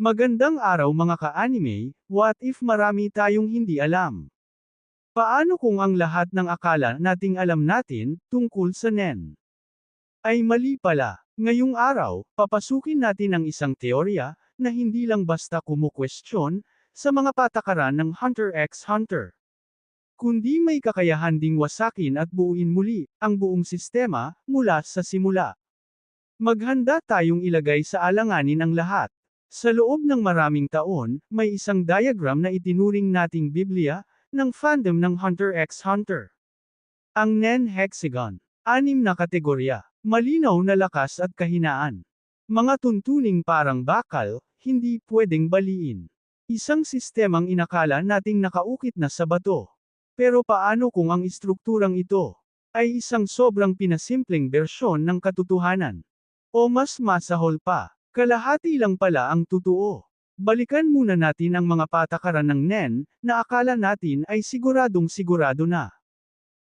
Magandang araw mga ka-anime, what if marami tayong hindi alam? Paano kung ang lahat ng akala nating alam natin, tungkol sa Nen, ay mali pala? Ngayong araw, papasukin natin ang isang teorya, na hindi lang basta kumukwestiyon, sa mga patakaran ng Hunter x Hunter. Kundi may kakayahan ding wasakin at buuin muli, ang buong sistema, mula sa simula. Maghanda tayong ilagay sa alanganin ang lahat. Sa loob ng maraming taon, may isang diagram na itinuring nating Biblia, ng fandom ng Hunter x Hunter. Ang Nen Hexagon. 6 na kategorya. Malinaw na lakas at kahinaan. Mga tuntuning parang bakal, hindi pwedeng baliin. Isang sistemang inakala nating nakaukit na sa bato. Pero paano kung ang istrukturang ito ay isang sobrang pinasimpleng bersyon ng katotohanan? O mas masahol pa, kalahati lang pala ang totoo. Balikan muna natin ang mga patakaran ng Nen, na akala natin ay siguradong sigurado na.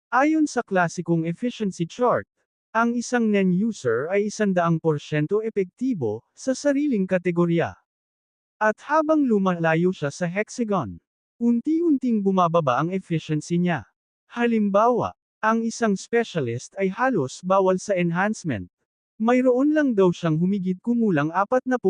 Ayon sa klasikong efficiency chart, ang isang Nen user ay 100% epektibo, sa sariling kategorya. At habang lumalayo siya sa hexagon, unti-unting bumababa ang efficiency niya. Halimbawa, ang isang specialist ay halos bawal sa enhancement. Mayroon lang daw siyang humigit kumulang 40%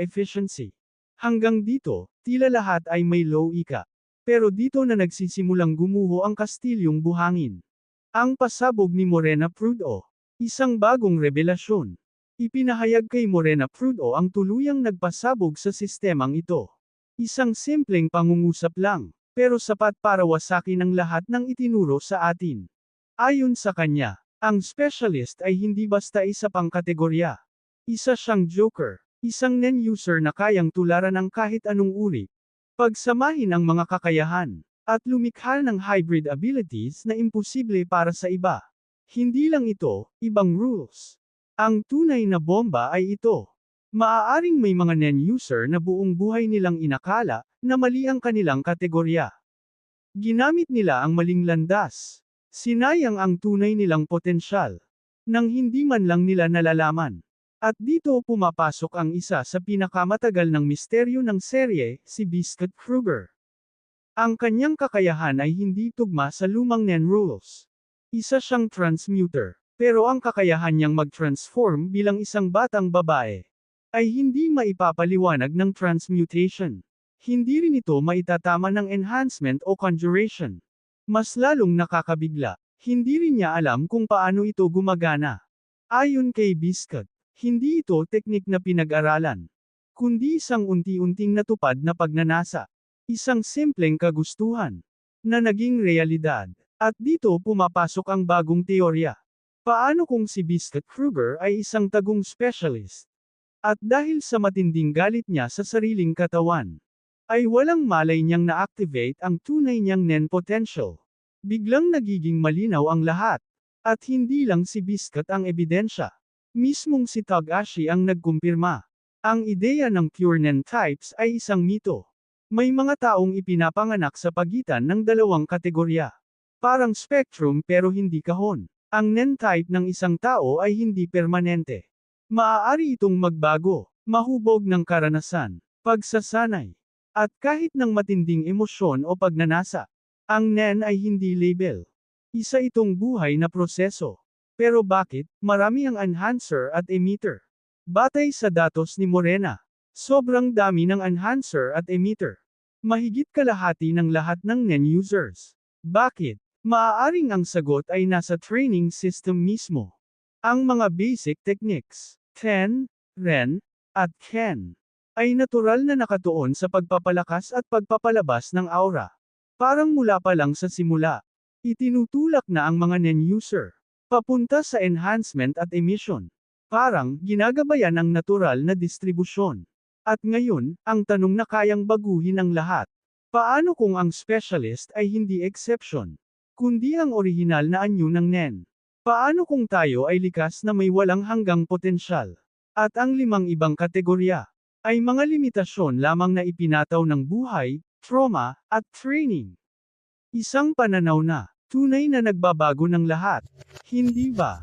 efficiency. Hanggang dito, tila lahat ay may low ika. Pero dito na nagsisimulang gumuho ang kastilyong buhangin. Ang pasabog ni Morena Prudo. Isang bagong revelasyon. Ipinahayag kay Morena Prudo ang tuluyang nagpasabog sa sistemang ito. Isang simpleng pangungusap lang, pero sapat para wasakin ang lahat ng itinuro sa atin. Ayon sa kanya, ang specialist ay hindi basta isa pang kategorya. Isa siyang joker, isang Nen user na kayang tularan ang kahit anong uri. Pagsamahin ang mga kakayahan, at lumikha ng hybrid abilities na imposible para sa iba. Hindi lang ito, ibang rules. Ang tunay na bomba ay ito. Maaaring may mga Nen user na buong buhay nilang inakala, na mali ang kanilang kategorya. Ginamit nila ang maling landas. Sinayang ang tunay nilang potensyal. Nang hindi man lang nila nalalaman. At dito pumapasok ang isa sa pinakamatagal ng misteryo ng serye, si Biscuit Kruger. Ang kanyang kakayahan ay hindi tugma sa lumang Nen rules. Isa siyang transmuter, pero ang kakayahan niyang mag-transform bilang isang batang babae, ay hindi maipapaliwanag ng transmutation. Hindi rin ito maitatama ng enhancement o conjuration. Mas lalong nakakabigla, hindi rin niya alam kung paano ito gumagana. Ayon kay Biscuit, hindi ito teknik na pinag-aralan, kundi isang unti-unting natupad na pagnanasa. Isang simpleng kagustuhan, na naging realidad. At dito pumapasok ang bagong teorya. Paano kung si Biscuit Kruger ay isang tagong specialist? At dahil sa matinding galit niya sa sariling katawan, ay walang malay niyang na-activate ang tunay niyang Nen potential. Biglang nagiging malinaw ang lahat. At hindi lang si Biscuit ang ebidensya. Mismong si Togashi ang nagkumpirma. Ang ideya ng pure Nen types ay isang mito. May mga taong ipinapanganak sa pagitan ng dalawang kategorya. Parang spectrum pero hindi kahon. Ang Nen type ng isang tao ay hindi permanente. Maaari itong magbago, mahubog ng karanasan, pagsasanay, at kahit ng matinding emosyon o pagnanasa. Ang Nen ay hindi label. Isa itong buhay na proseso. Pero bakit, marami ang enhancer at emitter? Batay sa datos ni Morena, sobrang dami ng enhancer at emitter. Mahigit kalahati ng lahat ng Nen users. Bakit? Maaaring ang sagot ay nasa training system mismo. Ang mga basic techniques, Ten, Ren, at Ken, ay natural na nakatuon sa pagpapalakas at pagpapalabas ng aura. Parang mula pa lang sa simula, itinutulak na ang mga Nen user papunta sa enhancement at emission. Parang ginagabayan ang natural na distribusyon. At ngayon, ang tanong na kayang baguhin ang lahat. Paano kung ang specialist ay hindi exception, kundi ang orihinal na anyo ng Nen? Paano kung tayo ay likas na may walang hanggang potensyal? At ang 5 ibang kategorya ay mga limitasyon lamang na ipinataw ng buhay, trauma, at training. Isang pananaw na tunay na nagbabago ng lahat. Hindi ba?